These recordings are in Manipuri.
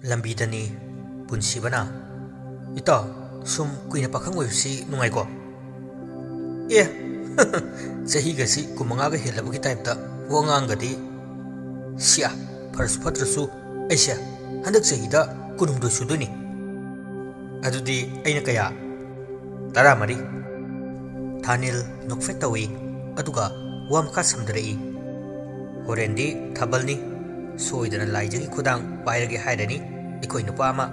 ꯂꯝꯕꯤꯗꯅꯤ ꯄꯨꯟꯁꯤꯕꯅ ꯏꯇꯥꯎ ꯁꯨꯝ ꯀꯨꯏꯅ ꯄꯥꯈꯪ ꯑꯣꯏꯕꯁꯤ ꯅꯨꯡꯉꯥꯏꯀꯣ ꯑꯦ ꯆꯍꯤꯒꯁꯤ ꯀꯨꯟꯃꯉꯥꯒ ꯍꯦꯜꯂꯕꯒꯤ ꯇꯥꯏꯞꯇ ꯋꯥ ꯉꯥꯡꯒꯗꯤ ꯁꯤꯌꯥ ꯐꯔꯁꯨ ꯐꯠꯇ꯭ꯔꯁꯨ ꯑꯩꯁꯦ ꯍꯟꯗꯛ ꯆꯍꯤꯗ 16 ꯁꯨꯗꯣꯏꯅꯤ ꯑꯗꯨꯗꯤ ꯑꯩꯅ ꯀꯌꯥ 14 ꯊꯥꯅꯤꯜ ꯅꯣꯛꯐꯦꯠ ꯇꯧꯏ ꯑꯗꯨꯒ ꯋꯥ ꯃꯈꯥ ꯁꯝꯗꯔꯛꯏ ꯍꯣꯔꯦꯟꯗꯤ ꯊꯥꯕꯜꯅꯤ ꯁꯣꯏꯗꯅ ꯂꯥꯏꯖꯒꯤ ꯈꯨꯗꯥꯡ ꯄꯥꯏꯔꯒꯦ ꯍꯥꯏꯔꯅꯤ ꯑꯩꯈꯣꯏ ꯅꯨꯄꯥ ꯑꯃ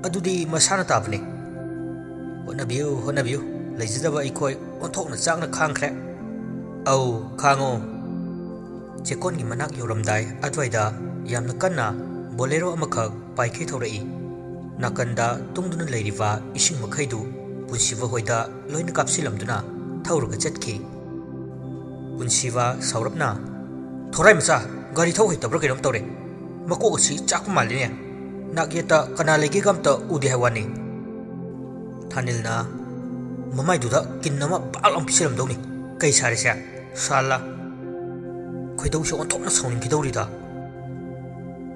ꯑꯗꯨꯗꯤ ꯃꯁꯥꯅ ꯇꯥꯕꯅꯤ ꯍꯣꯠꯅꯕꯤꯌꯨ ꯍꯣꯠꯅꯕꯤꯌꯨ ꯂꯩꯖꯗꯕ ꯑꯩꯈꯣꯏ ꯑꯣꯟꯊꯣꯛꯅ ꯆꯥꯛꯅ ꯈꯥꯡꯈ꯭ꯔꯦ ꯑꯧ ꯈꯥꯡꯉꯣ ꯆꯦꯛꯀꯣꯟꯒꯤ ꯃꯅꯥꯛ ꯌꯧꯔꯝꯗꯥꯏ ꯑꯗꯨꯋꯥꯏꯗ ꯌꯥꯝꯅ ꯀꯟꯅ ꯕꯣꯂꯦꯔꯣ ꯑꯃꯈꯛ ꯄꯥꯏꯈꯩ ꯊꯧꯔꯛꯏ ꯅꯥꯀꯟꯗ ꯇꯨꯡꯗꯨꯅ ꯂꯩꯔꯤꯕ ꯏꯁꯤꯡ ꯃꯈꯩꯗꯨ ꯄꯨꯟꯁꯤꯕ ꯍꯣꯏꯗ ꯂꯣꯏꯅ ꯀꯥꯞꯁꯤꯜꯂꯝꯗꯨꯅ ꯊꯧꯔꯒ ꯆꯠꯈꯤ ꯄꯨꯟꯁꯤꯕ ꯁꯥꯎꯔꯞꯅ ꯊꯣꯔꯥꯏ ꯃꯆꯥ ꯒꯥꯔꯤ ꯊꯧ ꯍꯩꯇꯕ꯭ꯔꯥ ꯀꯩꯅꯣꯝ ꯇꯧꯔꯦ ꯃꯀꯣꯛ ꯑꯁꯤ ꯆꯥꯛꯄ ꯃꯥꯜꯂꯤꯅꯦ ꯅꯥꯛꯌꯦꯠꯇ ꯀꯅꯥ ꯂꯩꯒꯦꯒ ꯑꯝꯇ ꯎꯗꯦ ꯍꯥꯏ ꯋꯥꯅꯤ ꯊꯥꯅꯤꯜꯅ ꯃꯃꯥꯏꯗꯨꯗ ꯀꯤꯟ ꯑꯃ ꯄꯥꯛ ꯂꯥꯎ ꯄꯤꯁꯤꯜꯂꯝꯗꯧꯅꯤ ꯀꯩ ꯁꯥꯔꯤꯁꯦ ꯁꯥꯜꯂꯥ ꯈꯣꯏꯗꯧꯁꯦ ꯑꯣꯟꯊꯣꯛꯅ ꯁꯥꯎꯅꯤꯡꯈꯤꯗꯧꯔꯤꯗ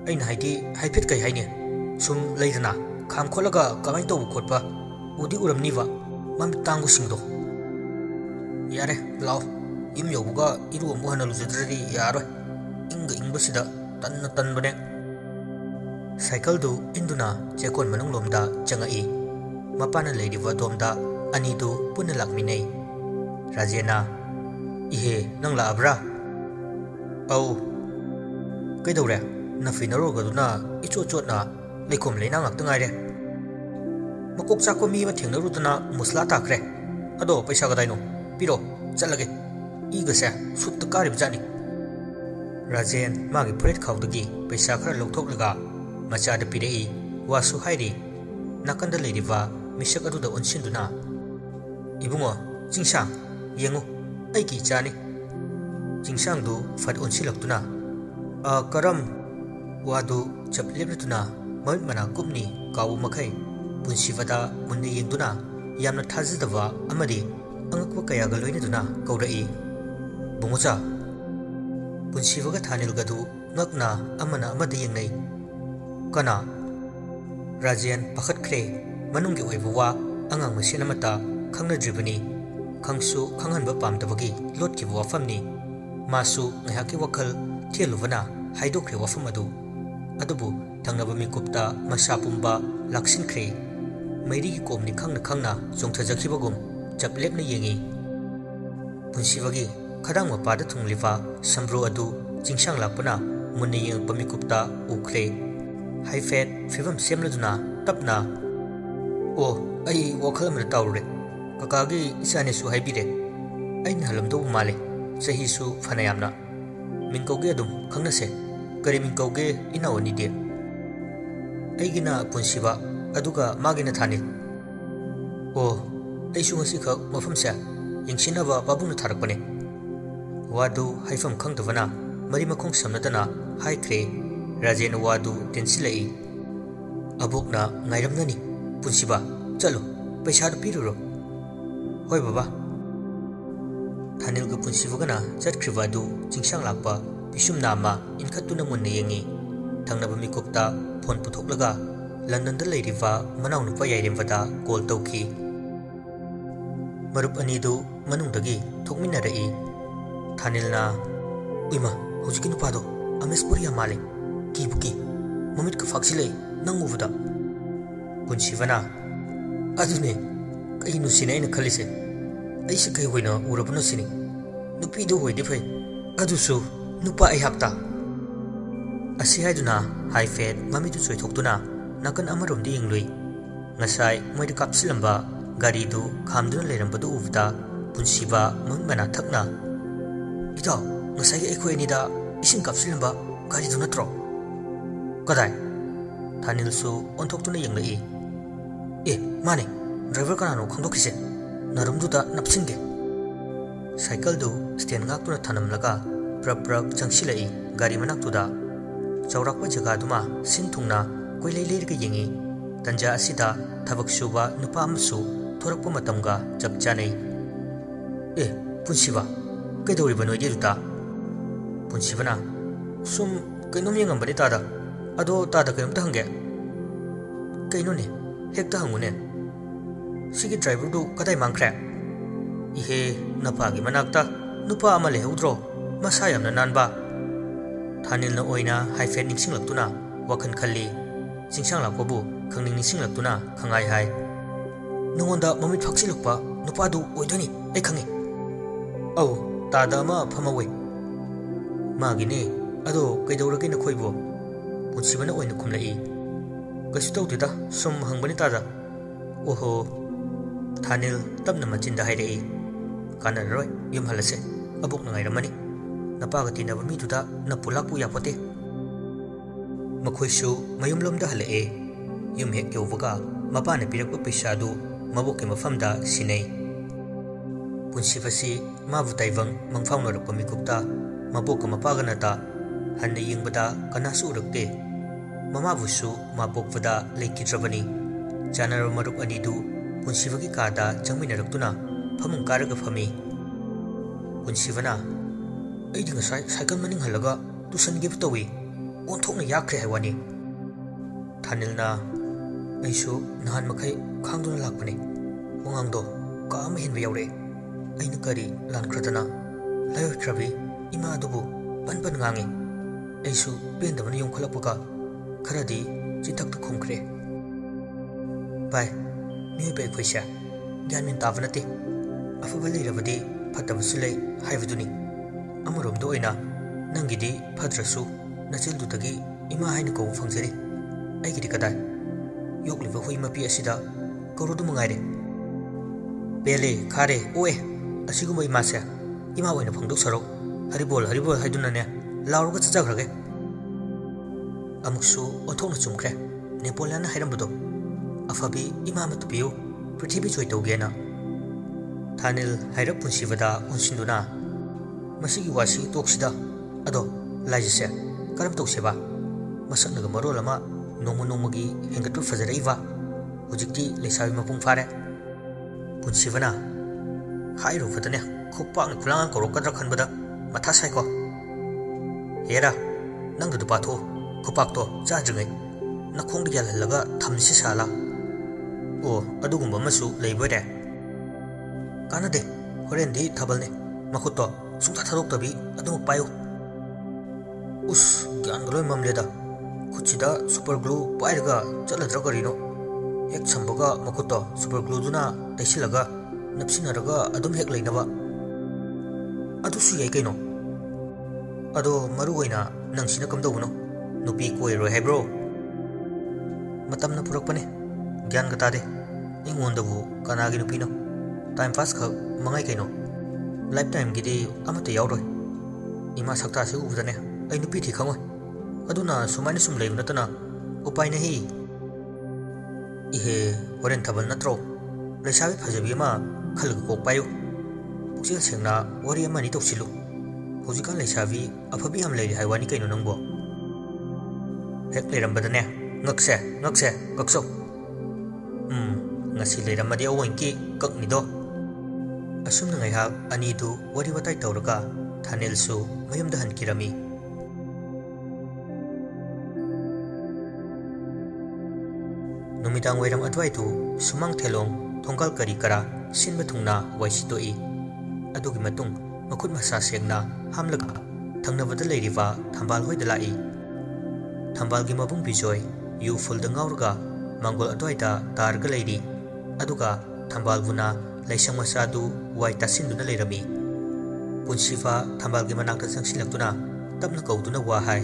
ꯑꯩꯅ ꯍꯥꯏꯗꯤ ꯍꯥꯏꯐꯦꯠ ꯀꯩ ꯍꯥꯏꯅꯤ ꯁꯨꯝ ꯂꯩꯗꯅ ꯈꯥꯝ ꯈꯣꯠꯂꯒ ꯀꯃꯥꯏꯅ ꯇꯧꯕ ꯈꯣꯠꯄ ꯎꯗꯤ ꯎꯔꯝꯅꯤꯕ ꯃꯃꯤꯠ ꯇꯥꯡꯕꯁꯤꯡꯗꯣ ꯌꯥꯔꯦ ꯂꯥꯎ ꯌꯨꯝ ꯌꯧꯕꯒ ꯏꯔꯨ ꯑꯃꯨꯛ ꯍꯟꯅ ꯂꯨꯖꯗ꯭ꯔꯗꯤ ꯌꯥꯔꯣꯏ ꯏꯪꯒ ꯏꯪꯕꯁꯤꯗ ꯇꯟꯅ ꯇꯟꯕꯅꯦ ꯁꯥꯏꯀꯜꯗꯨ ꯏꯟꯗꯨꯅ ꯆꯦꯛꯀꯣꯟ ꯃꯅꯨꯡꯂꯣꯝꯗ ꯆꯪꯉꯛꯏ ꯃꯄꯥꯅ ꯂꯩꯔꯤꯕ ꯑꯗꯣꯝꯗ ꯑꯅꯤꯗꯨ ꯄꯨꯟꯅ ꯂꯥꯛꯃꯤꯟꯅꯩ ꯔꯥꯖꯦꯟꯅ ꯏꯍꯦ ꯅꯪ ꯂꯥꯛꯑꯕ꯭ꯔꯥ ꯑꯧ ꯀꯩꯗꯧꯔꯦ ꯅꯐꯤ ꯅꯔꯣꯒꯗꯨꯅ ꯏꯆꯣꯠ ꯆꯣꯠꯅ ꯂꯩꯈꯣꯝ ꯂꯩꯅꯥ ꯉꯥꯛꯇ ꯉꯥꯏꯔꯦ ꯃꯀꯣꯛ ꯆꯥꯛꯄ ꯃꯤ ꯑꯃ ꯊꯦꯡꯅꯔꯨꯗꯅ ꯃꯨꯁꯂꯥ ꯇꯥꯈ꯭ꯔꯦ ꯑꯗꯣ ꯄꯩꯁꯥ ꯀꯗꯥꯏꯅꯣ ꯄꯤꯔꯣ ꯆꯠꯂꯒꯦ ꯏꯒꯁꯦ ꯁꯨꯠꯇ ꯀꯥꯔꯤꯕꯖꯥꯠꯅꯤ ꯔꯥꯖꯦꯟ ꯃꯥꯒꯤ ꯐꯨꯔꯤꯠ ꯈꯥꯎꯗꯒꯤ ꯄꯩꯁꯥ ꯈꯔ ꯂꯧꯊꯣꯛꯂꯒ ꯃꯆꯥꯗ ꯄꯤꯔꯛꯏ ꯋꯥꯁꯨ ꯍꯥꯏꯔꯤ ꯅꯥꯀꯟꯗ ꯂꯩꯔꯤꯕ ꯃꯤꯁꯛ ꯑꯗꯨꯗ ꯑꯣꯟꯁꯤꯟꯗꯨꯅ ꯏꯕꯨꯡꯉꯣ ꯆꯤꯡꯁꯥꯡ ꯌꯦꯡꯉꯨ ꯑꯩꯒꯤ ꯏꯆꯥꯅꯤ ꯆꯤꯡꯁꯥꯡꯗꯨ ꯐꯠ ꯑꯣꯟꯁꯤꯜꯂꯛꯇꯨꯅ ꯀꯔꯝ ꯋꯥꯗꯨ ꯆꯞ ꯂꯦꯞꯂꯗꯨꯅ ꯃꯃꯤꯠ ꯃꯅꯥ ꯀꯨꯞꯅꯤ ꯀꯥꯎꯕ ꯃꯈꯩ ꯄꯨꯟꯁꯤꯕꯗ ꯃꯨꯟꯅ ꯌꯦꯡꯗꯨꯅ ꯌꯥꯝꯅ ꯊꯥꯖꯗꯕ ꯑꯃꯗꯤ ꯑꯉꯛꯄ ꯀꯌꯥꯒ ꯂꯣꯏꯅꯗꯨꯅ ꯀꯧꯔꯛꯏ ꯕꯨꯡꯉꯣꯆꯥ ꯄꯨꯟꯁꯤꯕꯒ ꯊꯥꯅꯤꯜꯒꯗꯨ ꯉꯛꯅ ꯑꯃꯅ ꯑꯃꯗ ꯌꯦꯡꯅꯩ ꯀꯅꯥ ꯔꯥꯖꯦꯟ ꯄꯥꯈꯠꯈ꯭ꯔꯦ ꯃꯅꯨꯡꯒꯤ ꯑꯣꯏꯕ ꯋꯥ ꯑꯉꯥꯡ ꯃꯁꯦꯟ ꯑꯃꯠꯇ ꯈꯪꯅꯗ꯭ꯔꯤꯕꯅꯤ ꯈꯪꯁꯨ ꯈꯪꯍꯟꯕ ꯄꯥꯝꯗꯕꯒꯤ ꯂꯣꯠꯈꯤꯕ ꯋꯥꯐꯝꯅꯤ ꯃꯥꯁꯨ ꯉꯥꯏꯍꯥꯛꯀꯤ ꯋꯥꯈꯜ ꯊꯦꯜꯂꯨꯕꯅ ꯍꯥꯏꯗꯣꯛꯈ꯭ꯔꯦ ꯋꯥꯐꯝ ꯑꯗꯨ ꯑꯗꯨꯕꯨ ꯊꯪꯅꯕ ꯃꯤꯀꯨꯞꯇ ꯃꯁꯥ ꯄꯨꯝꯕ ꯂꯥꯛꯁꯤꯟꯈ꯭ꯔꯦ ꯃꯩꯔꯤꯒꯤ ꯀꯣꯝꯅꯤ ꯈꯪꯅ ꯈꯪꯅ ꯆꯣꯡꯊꯖꯈꯤꯕꯒꯨꯝ ꯆꯞ ꯂꯦꯞꯅ ꯌꯦꯡꯉꯤ ꯄꯨꯟꯁꯤꯕꯒꯤ ꯈꯗꯥꯡ ꯃꯄꯥꯗ ꯊꯨꯡꯂꯤꯕ ꯁꯝꯕ꯭ꯔꯨ ꯑꯗꯨ ꯆꯤꯡꯁꯥꯡ ꯂꯥꯛꯄꯅ ꯃꯨꯟꯅ ꯌꯦꯡꯉꯛꯄ ꯃꯤꯀꯨꯞꯇ ꯎꯈ꯭ꯔꯦ ꯍꯥꯏꯐꯦꯠ ꯐꯤꯕꯝ ꯁꯦꯝꯂꯗꯨꯅ ꯇꯞꯅ ꯑꯣ ꯑꯩ ꯋꯥꯈꯜ ꯑꯃꯗ ꯇꯥꯎꯔꯨꯔꯦ ꯀꯀꯥꯒꯤ ꯏꯆꯥꯅꯦꯁꯨ ꯍꯥꯏꯕꯤꯔꯦ ꯑꯩꯅ ꯍꯜꯂꯝꯗꯧꯕ ꯃꯥꯜꯂꯦ ꯆꯍꯤꯁꯨ ꯐꯅ ꯌꯥꯝꯅ ꯃꯤꯡ ꯀꯧꯒꯦ ꯑꯗꯨꯝ ꯈꯪꯅꯁꯦ ꯀꯔꯤ ꯃꯤꯡ ꯀꯧꯒꯦ ꯏꯅꯥꯎ ꯑꯅꯤꯗꯤ ꯑꯩꯒꯤꯅ ꯄꯨꯟꯁꯤꯕ ꯑꯗꯨꯒ ꯃꯥꯒꯤꯅ ꯊꯥꯅꯤꯜ ꯑꯣ ꯑꯩꯁꯨ ꯉꯁꯤꯈꯛ ꯃꯐꯝꯁꯦ ꯌꯦꯡꯁꯤꯟꯅꯕ ꯄꯥꯕꯨꯡꯅ ꯊꯥꯔꯛꯄꯅꯦ ꯋꯥꯗꯨ ꯍꯥꯏꯐꯝ ꯈꯪꯗꯕꯅ ꯃꯔꯤ ꯃꯈꯣꯡ ꯁꯝꯅꯗꯅ ꯍꯥꯏꯈ꯭ꯔꯦ ꯔꯥꯖꯦꯟꯅ ꯋꯥꯗꯨ ꯇꯦꯟꯁꯤꯜꯂꯛꯏ ꯑꯕꯣꯛꯅ ꯉꯥꯏꯔꯝꯒꯅꯤ ꯄꯨꯟꯁꯤꯕ ꯆꯠꯂꯨ ꯄꯩꯁꯥꯗꯨ ꯄꯤꯔꯨꯔꯣ ꯍꯣꯏ ꯕꯕꯥ ꯊꯥꯅꯤꯜꯒ ꯄꯨꯟꯁꯤꯕꯒꯅ ꯆꯠꯈ꯭ꯔꯤꯕ ꯑꯗꯨ ꯆꯤꯡꯁꯥꯡ ꯂꯥꯛꯄ ꯄꯤꯁꯨꯝ ꯅꯥꯝꯃ ꯏꯟꯈꯠꯇꯨꯅ ꯃꯨꯟꯅ ꯌꯦꯡꯉꯤ ꯊꯪꯅꯕ ꯃꯤꯀꯨꯞꯇ ꯐꯣꯟ ꯄꯨꯊꯣꯛꯂꯒ ꯂꯟꯗꯟꯗ ꯂꯩꯔꯤꯕ ꯃꯅꯥꯎꯅꯨꯄꯥ ꯌꯥꯏꯔꯦꯝꯕꯗ ꯀꯣꯜ ꯇꯧꯈꯤ ꯃꯔꯨꯞ ꯑꯅꯤꯗꯨ ꯃꯅꯨꯡꯗꯒꯤ ꯊꯣꯛꯃꯤꯟꯅꯔꯛꯏ ꯊꯥꯅꯤꯜꯅ ꯎꯏꯃ ꯍꯧꯖꯤꯛꯀꯤ ꯅꯨꯄꯥꯗꯣ ꯑꯃꯦꯁꯄꯨꯔꯤ ꯌꯥꯝ ꯃꯥꯜꯂꯦ ꯀꯤꯕꯨ ꯀꯤ ꯃꯃꯤꯠꯀ ꯐꯥꯛꯁꯤꯜꯂꯛꯏ ꯅꯪ ꯎꯕꯗ ꯄꯨꯟꯁꯤꯕꯅ ꯑꯗꯨꯅꯦ ꯀꯩꯅꯣ ꯁꯤꯅꯦ ꯑꯩꯅ ꯈꯜꯂꯤꯁꯦ ꯑꯩꯁꯦ ꯀꯩ ꯑꯣꯏꯅ ꯎꯔꯕꯅꯣ ꯁꯤꯅꯤ ꯅꯨꯄꯤꯗꯨ ꯑꯣꯏꯗꯤ ꯐꯩ ꯑꯗꯨꯁꯨ ꯅꯨꯄꯥ ꯑꯩꯍꯥꯛꯇ ꯑꯁꯤ ꯍꯥꯏꯗꯨꯅ ꯍꯥꯏꯐꯦꯠ ꯃꯃꯤꯠꯇꯨ ꯆꯣꯏꯊꯣꯛꯇꯨꯅ ꯅꯥꯀꯟ ꯑꯃꯔꯣꯝꯗ ꯌꯦꯡꯂꯨꯏ ꯉꯁꯥꯏ ꯃꯣꯏꯗ ꯀꯥꯞꯁꯤꯜꯂꯝꯕ ꯒꯥꯔꯤꯗꯨ ꯈꯥꯝꯗꯨꯅ ꯂꯩꯔꯝꯕꯗꯨ ꯎꯕꯗ ꯄꯨꯟꯁꯤꯕ ꯃꯃꯤꯠ ꯃꯅꯥ ꯊꯛꯅ ꯏꯇꯥꯎ ꯉꯁꯥꯏꯒꯤ ꯑꯩꯈꯣꯏ ꯑꯅꯤꯗ ꯏꯁꯤꯡ ꯀꯥꯞꯁꯤꯜꯂꯝꯕ ꯒꯥꯔꯤꯗꯨ ꯅꯠꯇ꯭ꯔꯣ ꯀꯗꯥꯏ ꯊꯥꯅꯤꯜꯁꯨ ꯑꯣꯟꯊꯣꯛꯇꯨꯅ ꯌꯦꯡꯂꯛꯏ ꯑꯦ ꯃꯥꯅꯦ ꯗ꯭ꯔꯥꯏꯚꯔ ꯀꯅꯥꯅꯣ ꯈꯪꯗꯣꯛꯈꯤꯁꯦ ꯅꯔꯨꯝꯗꯨꯗ ꯅꯞꯁꯤꯟꯒꯦ ꯁꯥꯏꯀꯜꯗꯨ ꯁ꯭ꯇꯦꯟ ꯉꯥꯛꯇꯨꯅ ꯊꯅꯝꯂꯒ ꯄ꯭ꯔꯞ ꯄ꯭ꯔꯞ ꯆꯪꯁꯤꯜꯂꯛꯏ ꯒꯥꯔꯤ ꯃꯅꯥꯛꯇꯨꯗ चौरक्पा जगह सिन थुंगना कोइलै लेरगा येंगी तंजा असिदा थबक सुबा नुपा अमसु थोरक्पा मतमगा चप चानै ए पुनसिबा कैदौरिबा नोइदि दुता पुनसिबना सुम कैनोम येंगंबनि तादा अदो तादा कैनोमता हंगे कैनोने हेक्ता हंगुने सिगी ड्राइवर दु कदाई मांख्रे इहे नपागी मनाक्ता नुपा अमा लेहौद्रो मसा यामना नानबा थानिलना ओइना हाइफेट निंगसिंगलक्तुना वखन खल्ली सिंगसांगलाक्पबु खंनिंग निंगसिंगलक्तुना खंगाई हाय नंगोंदा ममित फाक्सिलक्पा नुपादु ओइदोनि ऐ खंगे औ तादा अमा फमवे मागिने अदो कैदौरगे नखोइबो पुनसिबना ओइना खुमलाई कैसु तौदेदा सुम हंगबनि तादा ओहो थानिल तबना मचिंदा हाइरई कानररोय युम हलसे अबुक नंगाइरमनि नपागा तिनबा मिदुदा नपुलाकपु यापोते मखोइसु मयुमलोमदा हलए युम हेक यौबगा मपाना पिरकपा पैसादु मबोकके मफमदा सिनै पुनसिबसि माबु ताइवंग मंगफाउनरकपा मिकुपता मबोकका मपागा नता हन्ना यिंगबदा कनासु उरकते ममाबुसु मापोकपदा लेकिद्रबनि चानर मरुक अनिदु पुनसिबगी कादा चंगमिनरक्तुना फमुंग कारगा फमी पुनसिबना ऐदि ngасai साइकल मनिंग हलगा तुसन गिव तोवी ओंथोकना याख्रे हाइवानी थानिलना ऐसु नहान मखै खांगदुना लाकपने वंगांगदो काम हेनबे यावरे ऐना करी लानख्रदना लायोख्रबी इमा दुबु पनपन ngangi ऐसु पेंदबना योंखलपका खरदी चितकता खुमख्रे बाय मिबे खोइसा ग्यानमिन ताबनते अफबा लेरबदी फतबसु लै हाइबदुनी अमरोमदो ओइना नंगिदी फद्रसु नचिलदुदगी इमा हाइना कौ फंगजरी ऐगिदी कदाय योगलिबा हुई मपी असिदा कौरुदु मंगाइरे पेले खारे ओए असिगुम इमासे इमा ओइना फंगदु सरो हरिबोल हाइदुनाने लाउरगा चजाग्रगे अमुक्सु ओथोकना चुमख्रे नेपोलियन हाइरमबदो अफबी इमा मतुपियु पृथ्वी जोय तौगेना थानिल हाइरप पुनसिबदा उनसिंदुना मसिगी वासी तोक्सिदा अदो लाइजसे करम तौसेबा मसकनगा मरोल अमा नोंमगी हेंगतु फजरइवा हुजिक्ति लेसाबी मपुंग फारे पुनसिबना हाइरुफदने खुपांग खुलांग कौरकद्रा खनबदा मथा साइको हेरा नंगदु पाथो खुपाक्तो चाद्रिङै नखोंग यालहलगा थमसि साला ओ अदुगुंबा मसु लेबरे कानदे होरेंदी थबलने मखुतो सुंथा थादोक्तबी अदुम पायो उस ग्यानगलोय ममलेदा खुचिदा सुपर ग्लू पाइरगा चलद्रा करिनो हेक संबगा मखुतो सुपर ग्लू दुना तैसिलगा नपसिनरगा अदुम हेक लेनबा अदुसु याइ कैनो अदो मरु ओइना नंसिना कमदौबनो नुपी कोइरोय हाइब्रो मतमना पुरकपने ज्ञान गतादे इंगोंदबु कनागी नुपीनो टाइम पास खक मंगाई कैनो लाइफ टाइम गिदी अमते यावरोय इमा सक्ता से उबदने ऐ नुपी थि खंगोय अदुना सुमाइना सुम लेब नतना उपाय नहीं इहे होरेन थबल नत्रो लेसाबी फजबी मा खलग कोक पायो पुक्सिल सेंगना वरी अमानी तौसिलु होजिका लेसाबी अफबी हम लेरि हाइवानी कैनो नंगबो हेक लेरंबदने ngakse kakso ngasi leramadi awanki kaknido asumna ngaihak ani du wari watai tawraga thanel su mayumda hankirami numidang wairam adwai tu sumang thelong thongkal kari kara sinba thungna waisitoi adugi matung makut masa sengna hamlaga thangnabada leiriwa thambal hoida lai thambal gi mabung bijoy yu full dangauga mangol adwaida targa leiri aduga thambal buna laisang masadu wai tasinduna leirami punsifa thambal gi manakta sangsilaktuna tapna kauduna wa hai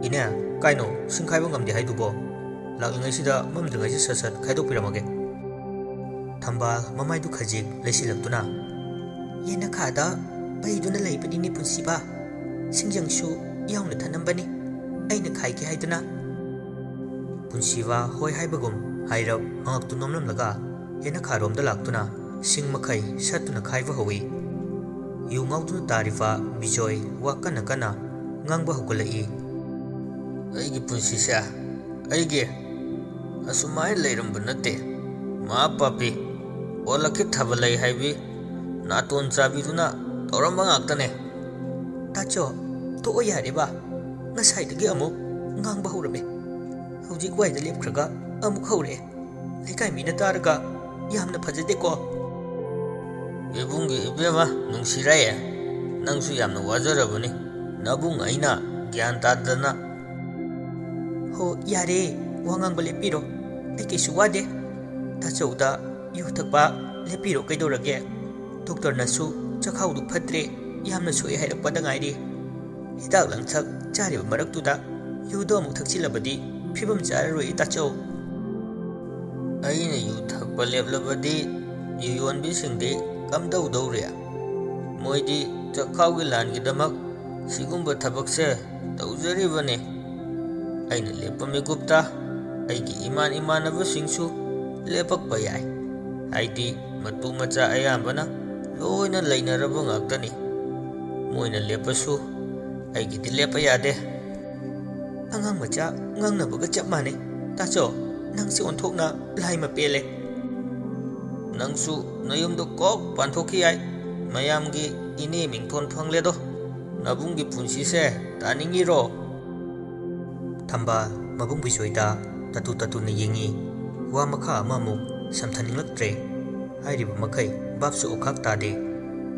ine kaino singkhaiba ngamdi haidubo laklingai sida mamdringai si sasat khaidok piramage thambal mamai du khajik leisilaktuna yena khada baiduna leibani ni punsiba singjangsu yauna thanambani aina khaiki haiduna पुनसिवा होय हाइबगुम हाइरब हंगक्तु नोमलमलगा हेना खारोमदा लाक्तुना सिंग मखै सतुना खाइबा होई यु ngauतुना तारिफा बिजोय वा कना कना ngang ba hukul ai ꯑꯩꯒꯤ ꯄꯨꯟꯁꯤꯁꯦ ꯑꯩꯒꯤ ꯑꯁꯨꯃꯥꯏꯅ ꯂꯩꯔꯝꯕ ꯅꯠꯇꯦ ꯃꯥ ꯄꯥꯄꯤ ꯑꯣꯜꯂꯛꯀꯤ ꯊꯕꯂꯩ ꯍꯥꯏꯕꯤ ꯅꯥꯇꯣꯟ ꯆꯥꯕꯤꯗꯨꯅ ꯇꯧꯔꯝꯕ ꯉꯥꯛꯇꯅꯦ ꯇꯥꯆꯣ ꯇꯣꯛꯑꯣ ꯌꯥꯔꯦꯕ ꯉꯁꯥꯏꯗꯒꯤ ꯑꯃꯨꯛ ꯉꯥꯡꯕ ꯍꯧꯔꯝꯃꯦ ꯍꯧꯖꯤꯛ ꯋꯥꯏꯗ ꯂꯦꯞꯈ꯭ꯔꯒ ꯑꯃꯨꯛ ꯍꯧꯔꯛꯑꯦ ꯂꯩꯀꯥꯏ ꯃꯤꯅ ꯇꯥꯔꯒ ꯌꯥꯝꯅ ꯐꯖꯗꯦꯀꯣ ꯏꯕꯨꯡꯒꯤ ꯏꯕꯦꯝꯃ ꯅꯨꯡꯁꯤꯔꯥꯏꯌꯦ ꯅꯪꯁꯨ ꯌꯥꯝꯅ ꯋꯥꯖꯔꯕꯅꯤ ꯅꯕꯨꯡ ꯑꯩꯅ ꯒ꯭ꯌꯥꯟ ꯇꯥꯗꯅ ꯍꯣ ꯌꯥꯔꯦ ꯋꯥ ꯉꯥꯡꯕ ꯂꯦꯞꯄꯤꯔꯣ ꯑꯩ ꯀꯩꯁꯨ ꯋꯥꯗꯦ ꯇꯥꯆꯧꯗ ꯌꯨ ꯊꯛꯄ ꯂꯦꯞꯄꯤꯔꯣ ꯀꯩꯗꯧꯔꯒꯦ ꯗꯣꯛꯇꯔꯅꯁꯨ ꯆꯈꯥꯎꯗꯨ ꯐꯠꯇ꯭ꯔꯦ ꯌꯥꯝꯅ ꯁꯣꯛꯑꯦ ꯍꯥꯏꯔꯛꯄꯗ ꯉꯥꯏꯔꯤ ꯍꯤꯗꯥꯛ ꯂꯥꯡꯊꯛ ꯆꯥꯔꯤꯕ ꯃꯔꯛꯇꯨꯗ ꯌꯨꯗꯣ ꯑꯃꯨꯛ ꯊꯛꯆꯤꯜꯂꯕꯗꯤ ꯐꯤꯕꯝ ꯆꯥꯔꯔꯣꯏ ꯇꯥꯆꯧ ꯑꯩꯅ ꯌꯨ ꯊꯛꯄ ꯂꯦꯞꯂꯕꯗꯤ ꯌꯨ ꯌꯣꯟꯕꯤꯁꯤꯡꯗꯤ ꯀꯝꯗꯧꯗꯧꯔꯤ ꯃꯣꯏꯗꯤ ꯆꯈꯥꯎꯒꯤ ꯂꯥꯟꯒꯤꯗꯃꯛ ꯁꯤꯒꯨꯝꯕ ꯊꯕꯛꯁꯦ ꯇꯧꯖꯔꯤꯕꯅꯤ ꯑꯩꯅ ꯂꯦꯞꯄ ꯃꯤꯀꯨꯞꯇ ꯑꯩꯒꯤ ꯏꯃꯥꯟꯅꯕꯁꯤꯡꯁꯨ ꯂꯦꯞꯄꯛꯄ ꯌꯥꯏ ꯍꯥꯏꯗꯤ ꯃꯇꯨ ꯃꯆꯥ ꯑꯌꯥꯝꯕꯅ ꯂꯣꯏꯅ ꯂꯩꯅꯔꯕ ꯉꯥꯛꯇꯅꯤ ꯃꯣꯏꯅ ꯂꯦꯞꯄꯁꯨ ꯑꯩꯒꯤꯗꯤ ꯂꯦꯞꯄ ꯌꯥꯗꯦ ꯑꯉꯥꯡ ꯃꯆꯥ ꯉꯥꯡꯅꯕꯒ ꯆꯞ ꯃꯥꯟꯅꯩ ꯇꯥꯆꯣ ꯅꯪꯁꯦ ꯑꯣꯟꯊꯣꯛꯅ ꯂꯥꯏꯃ ꯄꯦꯜꯂꯦ ꯅꯪꯁꯨ ꯅꯌꯨꯝꯗꯣ ꯀꯣꯛ ꯄꯥꯟꯊꯣꯛꯈꯤ ꯌꯥꯏ ꯃꯌꯥꯝꯒꯤ ꯏꯅꯦ ꯃꯤꯡꯊꯣꯟ ꯐꯪꯂꯦꯗꯣ ꯅꯕꯨꯡꯒꯤ ꯄꯨꯟꯁꯤꯁꯦ ꯇꯥꯅꯤꯡꯉꯤꯔꯣ ꯊꯝꯕꯥꯜ ꯃꯕꯨꯡ ꯕꯤꯖꯣꯏꯗ ꯇꯇꯨ ꯇꯇꯨꯅ ꯌꯦꯡꯉꯤ ꯋꯥ ꯃꯈꯥ ꯑꯃꯃꯨꯛ ꯁꯝꯊꯅꯤꯡꯂꯛꯇ꯭ꯔꯦ ꯍꯥꯏꯔꯤꯕ ꯃꯈꯩ ꯕꯥꯞꯁꯨ ꯑꯣꯈꯥꯛ ꯇꯥꯗꯦ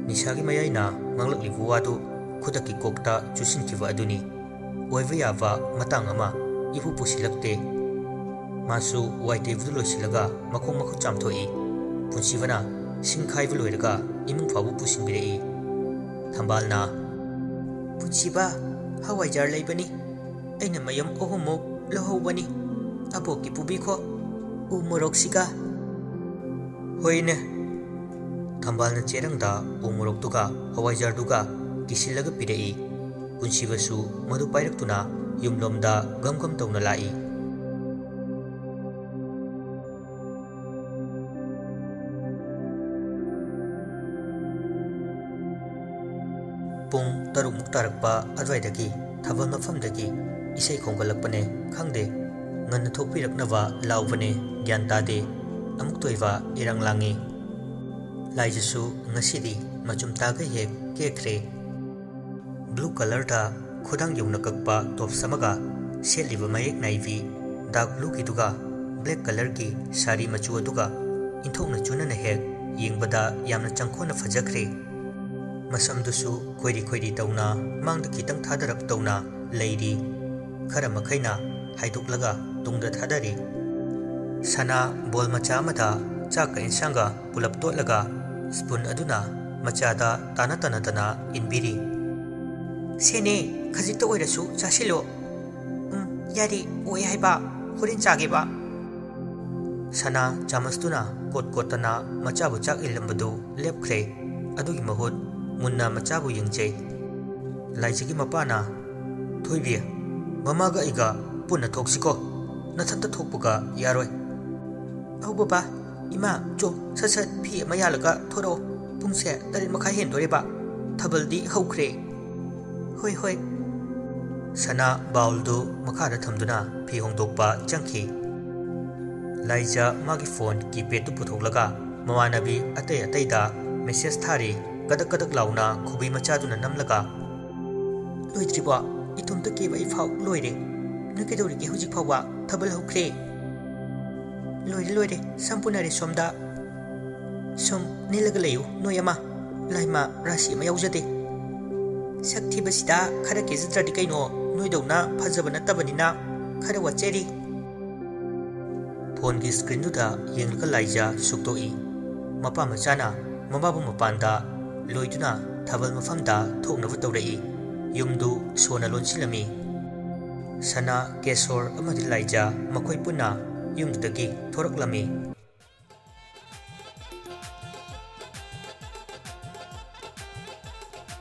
ꯅꯤꯁꯥꯒꯤ ꯃꯌꯥꯏꯅ ꯉꯥꯡꯂꯛꯂꯤꯕ ꯋꯥꯗꯨ ꯈꯨꯗꯛꯀꯤ ꯀꯣꯛꯇ ꯆꯨꯁꯤꯟꯈꯤꯕ ꯑꯗꯨꯅꯤ ꯑꯣꯏꯕ ꯌꯥꯕ ꯃꯇꯥꯡ ꯑꯃ ꯏꯄꯨ ꯄꯨꯁꯤꯜꯂꯛꯇꯦ ꯃꯥꯁꯨ ꯋꯥꯏ ꯇꯩꯕꯗꯨ ꯂꯣꯏꯁꯤꯜꯂꯒ ꯃꯈꯣꯡ ꯃꯈꯨꯠ ꯆꯥꯝꯊꯣꯛꯏ ꯄꯨꯟꯁꯤꯕꯅ ꯁꯤꯡ ꯈꯥꯏꯕ ꯂꯣꯏꯔꯒ ꯏꯃꯨꯡ ꯐꯥꯎꯕ ꯄꯨꯁꯤꯟꯕꯤꯔꯛꯏ ꯊꯝꯕꯥꯜꯅ ꯄꯨꯟꯁꯤꯕ ꯍꯋꯥꯏꯖꯥꯔ ꯂꯩꯕꯅꯤ ꯑꯩꯅ ꯃꯌꯨꯝ ꯑꯍꯨꯝꯃꯨꯛ ꯂꯧꯍꯧꯕꯅꯤ ꯑꯕꯣꯛꯀꯤ ꯄꯨꯕꯤꯈꯣ ꯎ ꯃꯣꯔꯣꯛꯁꯤꯒ ꯍꯣꯏꯅꯦ ꯊꯝꯕꯥꯜꯅ ꯆꯦꯔꯪꯗ ꯎ ꯃꯣꯔꯣꯛꯇꯨꯒ ꯍꯋꯥꯏꯖꯥꯔꯗꯨꯒ ꯀꯤꯁꯤꯜꯂꯒ ꯄꯤꯔꯛꯏ ꯄꯨꯟꯁꯤꯕꯁꯨ ꯃꯗꯨ ꯄꯥꯏꯔꯛꯇꯨꯅ ꯌꯨꯝꯂꯣꯝꯗ ꯒꯝ ꯒꯝ ꯇꯧꯅ ꯂꯥꯛꯏ ꯄꯨꯡ 6ꯃꯨꯛ ꯇꯥꯔꯛꯄ ꯑꯗꯨꯋꯥꯏꯗꯒꯤ ꯊꯥꯕꯜ ꯃꯐꯝꯗꯒꯤ ꯏꯁꯩ ꯈꯣꯡꯒꯠꯂꯛꯄꯅꯦ ꯈꯪꯗꯦ ꯉꯟꯅ ꯊꯣꯛꯄꯤꯔꯛꯅꯕ ꯂꯥꯎꯕꯅꯦ ꯒ꯭ꯌꯥꯟ ꯇꯥꯗꯦ ꯑꯃꯨꯛ ꯇꯣꯏꯕ ꯏꯔꯪ ꯂꯥꯡꯉꯤ ꯂꯥꯏꯖꯁꯨ ꯉꯁꯤꯗꯤ ꯃꯆꯨꯝ ꯇꯥꯒ ꯍꯦꯛ ꯀꯦꯈ꯭ꯔꯦ ꯕ꯭ꯂꯨ ꯀꯂꯔꯗ ꯈꯨꯗꯥꯡ ꯌꯧꯅ ꯀꯛꯄ ꯇꯣꯞꯁ ꯑꯃꯒ ꯁꯦꯠꯂꯤꯕ ꯃꯌꯦꯛ ꯅꯥꯏꯕꯤ ꯗꯥꯔꯛ ꯕ꯭ꯂꯨꯒꯤꯗꯨꯒ ꯕ꯭ꯂꯦꯛ ꯀꯂꯔꯒꯤ ꯁꯥꯔꯤ ꯃꯆꯨ ꯑꯗꯨꯒ ꯏꯟꯊꯣꯛꯅ ꯆꯨꯅꯅ ꯍꯦꯛ ꯌꯦꯡꯕꯗ ꯌꯥꯝꯅ ꯆꯪꯈꯣꯟꯅ ꯐꯖꯈ꯭ꯔꯦ ꯃꯁꯝꯗꯨꯁꯨ ꯈꯣꯏꯔꯤ ꯈꯣꯏꯔꯤ ꯇꯧꯅ ꯃꯥꯡꯗ ꯈꯤꯇꯪ ꯊꯥꯗꯔꯞ ꯇꯧꯅ ꯂꯩꯔꯤ ꯈꯔ ꯃꯈꯩꯅ ꯍꯥꯏꯗꯣꯛꯂꯒ ꯇꯨꯡꯗ ꯊꯥꯗꯔꯤ ꯁꯅꯥ ꯕꯣꯜ ꯃꯆꯥ ꯑꯃꯗ ꯆꯥꯛꯀ ꯏꯟꯁꯥꯡꯒ ꯄꯨꯂꯞ ꯇꯣꯠꯂꯒ ꯁ꯭ꯄꯨꯟ ꯑꯗꯨꯅ ꯃꯆꯥꯗ ꯇꯥꯅ ꯇꯥꯅꯗꯅ ꯏꯟꯕꯤꯔꯤ ꯁꯦꯅꯦ ꯈꯖꯤꯛꯇ ꯑꯣꯏꯔꯁꯨ ꯆꯥꯁꯤꯜꯂꯣ ꯌꯥꯔꯦ ꯑꯣꯏ ꯍꯥꯏꯕ ꯍꯣꯔꯦꯟ ꯆꯥꯒꯦꯕ ꯁꯅꯥ ꯆꯥꯃꯁꯇꯨꯅ ꯀꯣꯠ ꯀꯣꯠꯇꯅ ꯃꯆꯥꯕꯨ ꯆꯥꯛ ꯏꯜꯂꯝꯕꯗꯨ ꯂꯦꯞꯈ꯭ꯔꯦ ꯑꯗꯨꯒꯤ ꯃꯍꯨꯠ ꯃꯨꯟꯅ ꯃꯆꯥꯕꯨ ꯌꯦꯡꯖꯩ ꯂꯥꯏꯖꯒꯤ ꯃꯄꯥꯅ ꯊꯣꯏꯕꯤ ꯃꯃꯥꯒ ꯑꯩꯒ ꯄꯨꯟꯅ ꯊꯣꯛꯁꯤꯀꯣ ꯅꯊꯟꯇ ꯊꯣꯛꯄꯒ ꯌꯥꯔꯣꯏ ꯑꯧ ꯕꯕꯥ ꯏꯃꯥ ꯆꯣ ꯁꯠ ꯁꯠ ꯐꯤ ꯑꯃ ꯌꯥꯜꯂꯒ ꯊꯣꯔꯛꯑꯣ ꯄꯨꯡꯁꯦ 8:30 ꯍꯦꯟꯗꯣꯔꯦꯕ ꯊꯥꯕꯜꯗꯤ ꯍꯧꯈ꯭ꯔꯦ ꯍꯣꯏ ꯍꯣꯏ ꯁꯅꯥ ꯕꯥꯎꯜꯗꯨ ꯃꯈꯥꯗ ꯊꯝꯗꯨꯅ ꯐꯤ ꯍꯣꯡꯗꯣꯛꯄ ꯆꯪꯈꯤ ꯂꯥꯏꯖ ꯃꯥꯒꯤ ꯐꯣꯟ ꯀꯤꯄꯦꯗꯇꯨ ꯄꯨꯊꯣꯛꯂꯒ ꯃꯃꯥꯟꯅꯕꯤ ꯑꯇꯩ ꯑꯇꯩꯗ ꯃꯦꯁꯦꯖ ꯊꯥꯔꯤ ꯀꯗꯛ ꯀꯗꯛ ꯂꯥꯎꯅ ꯈꯨꯕꯤ ꯃꯆꯥꯗꯨꯅ ꯅꯝꯂꯒ ꯂꯣꯏꯗ꯭ꯔꯤꯕꯣ ꯏꯇꯣꯝꯇ ꯀꯦꯕ ꯑꯩ ꯐꯥꯎ ꯂꯣꯏꯔꯦ ꯅꯣꯏ ꯀꯩꯗꯧꯔꯤꯒꯦ ꯍꯧꯖꯤꯛ ꯐꯥꯎꯕ ꯊꯥꯕꯜ ꯍꯧꯈ꯭ꯔꯦ ꯂꯣꯏꯔꯦ ꯁꯝ ꯄꯨꯅꯔꯦ ꯁꯣꯝꯗ ꯁꯨꯝ ꯅꯤꯜꯂꯒ ꯂꯩꯌꯨ ꯅꯣꯏ ꯑꯃ ꯂꯥꯏꯃ ꯔꯥꯁꯤ ꯑꯃ ꯌꯥꯎꯖꯗꯦ ꯁꯛ ꯊꯤꯕꯁꯤꯗ ꯈꯔ ꯀꯦꯖꯗ꯭ꯔꯗꯤ ꯀꯩꯅꯣ ꯅꯣꯏꯗꯧꯅ ꯐꯖꯕ ꯅꯠꯇꯕꯅꯤ나 खरा वचेरी फोन की स्क्रीन येंगलगा लाइजा सुक्तोई मपा मचाना मबाबु मपानदा लोइदुना थबल मफमदा थोकनबु तौरई युमदु सोना लोनसिलमी सना केशोर अमदि लाइजा मखोय पुना युमदुदगी थोरकलमी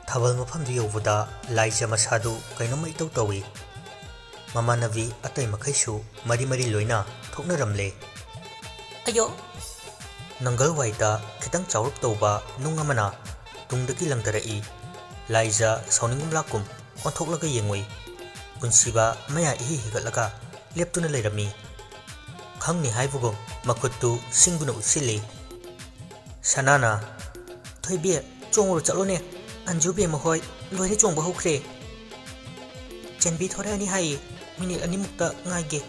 थबल मफमदु यौबदा लाइजा मसादु कैनोम इतौ तौई ममानवी अतै मखैसु मरी मरी लोइना थोकनरमले अयो नंगल वाइदा खितंग चाउरप तौबा नुंग अमना तुंगदगी लंगदरई लाइजा सौनिंगम लाकुम ओंथोकलगा येंगोई Punsiba maya ihi higatlaga leptuna leirami. Khangni haibugo makuttu singduna utsili. Sanana thoibe chongro chalone anjube mahoi loire chongba hokre. Chenbi thore ani hai minute ani mukta ngaige.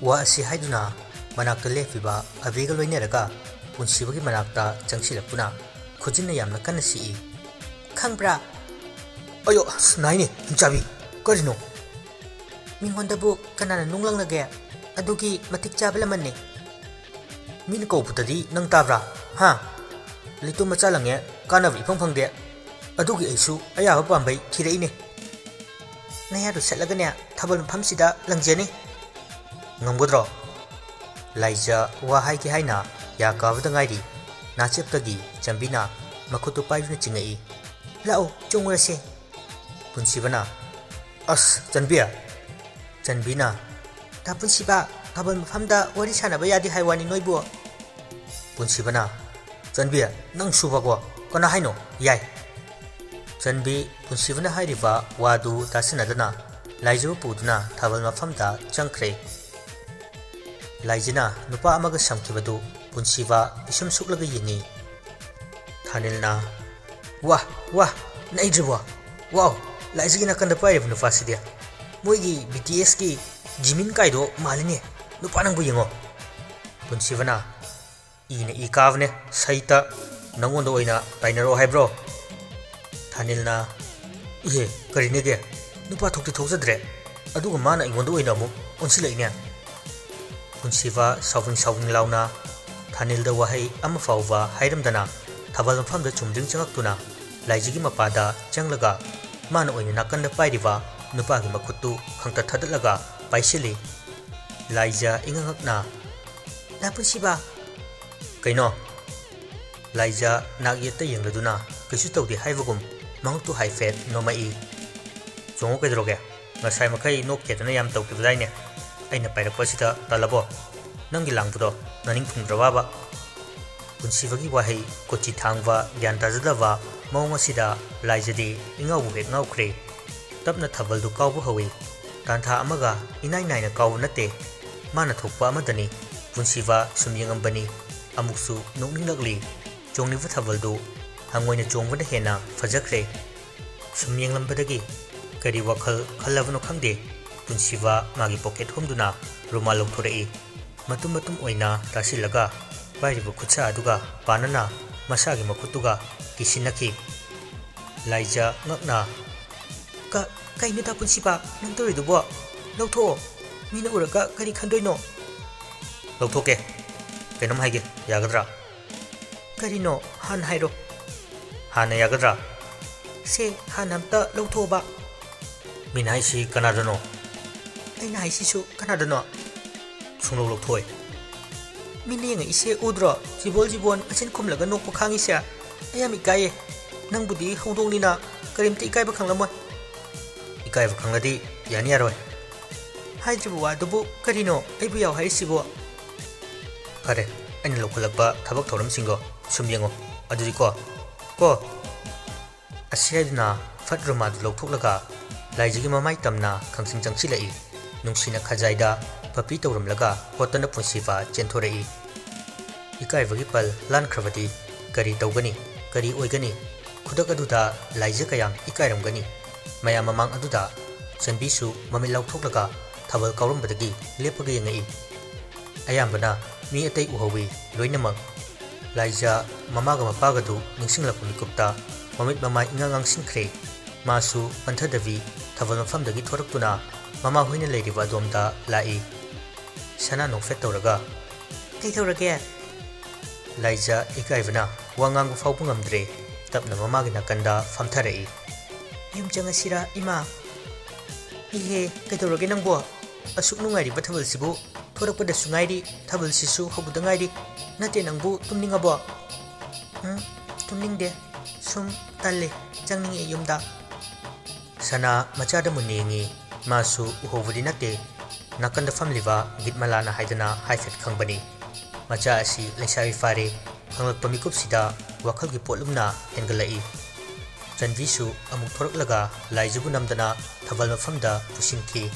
Wa asi haiduna manakta lefiba abiga loineraga Punsibagi manakta changsilapuna khujinna yamna kanna si. Khangbra ayo naine hinchabi karino mingondabu kanana nunglang nage adugi matik chabalamanne min ko putadi nang tabra ha litu macha lange kanabi phangphangde adugi aisu ayaba pambai thireine nayadu setlagane thabal phamsida langjeni ngamgodro laija wa hai ki haina ya kabda ngairi nacheptagi chambina makutu paiduna chingai lao chongurase Punsibana as Chanbina ta Punsiba tabal mafamda wari sanaba yadi haiwani noibo Punsibana Chanbia nang subago kana haino yai Chanbi Punsibana hairiba wadu tasinadana laijo puduna tabal mafamda changkre Laijina nupa amaga samkibadu Punsiba isum suklaga yingi Thanilna wah naijwa wow Laijigina kanda paire bu nufa sidia moigi BTS ki Jimin Kaido maline nupa nangbu yingo Punsibana ine ikavne saita nangondo oina tainaro haibro Thanilna ihe karinege nupa thokti thokjadre aduga mana ingondo oina mu onsilaine Punsiba sawing launa Thanilda wahai ama fawba hairamdana thabal mafamda chumding changaktuna Laijigi mapada changlaga mana oina nakanda pairiba nupagi makuttu khangta thadalaga paisili Laija ingangakna na Punsiba kaino Laija nagyeta yengladuna kaisu tawdi haibagum mangtu haifet nomai chongo kedroge ngasai makai nokketana yam tawkibdaine aina pairakpasida talabo nangi langbudo naning phungdrawaba Punsibagi wahai kochi thangwa gyan tajadaba Maungasida Laijadi ingau hek ngaukre tapna thabaldu kaubu hawi tantha amaga inai naina kaubu nate mana thokpa amadani Punsiba sumyengambani amuksu nokninglakli chongniba thabaldu hangoina chongbada hena fajakre sumyenglambadagi kari wakhal khallabano khangde Punsiba magi pocket homduna rumal longthorei matum oina tasilaga pairiba khutsa aduga panana masagi makutuga kisinaki Laija ngakna kaino ta Punsiba nang toridubo lawtho mina uraka kari khandoino lawthoke kainom haige yagadra karino han hairo hana yagadra se hanamta lawthoba min haisi kanadano aina haisi su kanadano sunglo lawthoi min ise udro jibon asin khumlaga nokpo khangisa ayami kaye nang budi hongdongnina karimta ikaiba khanglamoy ikaiba khangladi yani yaroi haijbu wadubu karino aibu yaw haisibo pare aina lokholakba thabak thoram singo sumyengo adudi ko asiadna fatruma du lokhoklaga Laijigi mamai tamna khangsing changsilai nungsina khajaida papi tawramlaga hotana Punsiba chenthorei ikaibagi pal lan khrabadi kari tawgani kari oigani khudak aduda Laija kayam ikairamgani maya mamang aduda Chanbisu mami lauthoklaga thabal kaurambadagi lepaga yengai ayambana mi atai uhawi loinamang Laija mamaga mapagadu ningsinglapuni kupta mamit mamai ingangang singkhre masu panthadavi thabal mafamdagi thoraktuna mama hoina leiriba domda lai sana nokfet tawraga kai thawrage Laija ikaibana wangang fawpu ngamdre tapna mamagi nakanda famtharei yum changasira ima ihe kai thawrage nangbo asuk nungairi bathabal sibu thorakpada sungairi thabal sisu hobuda ngairi nate nangbu tumningabo tumningde sum talle changninge yumda sana machada muningi masu uhobudi nate nakanda famliba gitmalana haidana haifet khangbani macha asi leisai fare hanglakpa mikupsida wakhalgi potlumna hengalai Chanvisu amuk thoraklaga laijubu namdana thabal mafamda pusinki.